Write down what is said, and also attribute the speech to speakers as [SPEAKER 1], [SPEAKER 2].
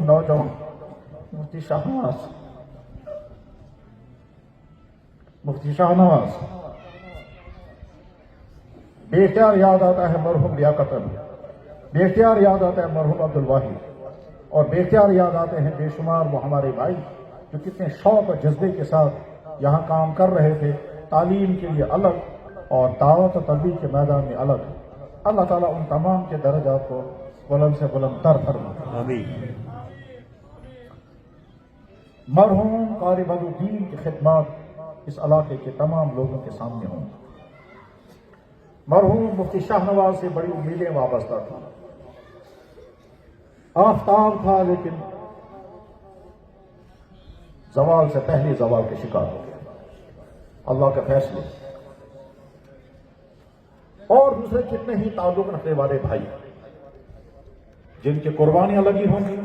[SPEAKER 1] नौजवान मुफ्ती शाहनवाज बेख्तियार याद आता है मरहूम लियाकत अली, बेख्तियार याद आता है मरहूम अब्दुल वाहिद, और बेख्तियार याद आते हैं बेशुमार वो हमारे भाई जो कितने शौक और जज्बे के साथ यहाँ काम कर रहे थे, तालीम के लिए अलग और दावत और तबलीग के मैदान में अलग। अल्लाह ताला उन तमाम के दर्जात को बुलंद से बुलंद तर फरमाए। आमीन। मरहूम कारी बदरुद्दीन की खिदमत इस इलाके के तमाम लोगों के सामने हों। मरहूम मुफ्ती शाहनवाज से बड़ी उम्मीदें वाबस्ता थी, आफ्ताब था, लेकिन जवाल से पहले जवाल के शिकार हो गया। अल्लाह के फैसले और दूसरे कितने ही ताल्लुक रखने वाले भाई जिनकी कुर्बानियां लगी होंगी,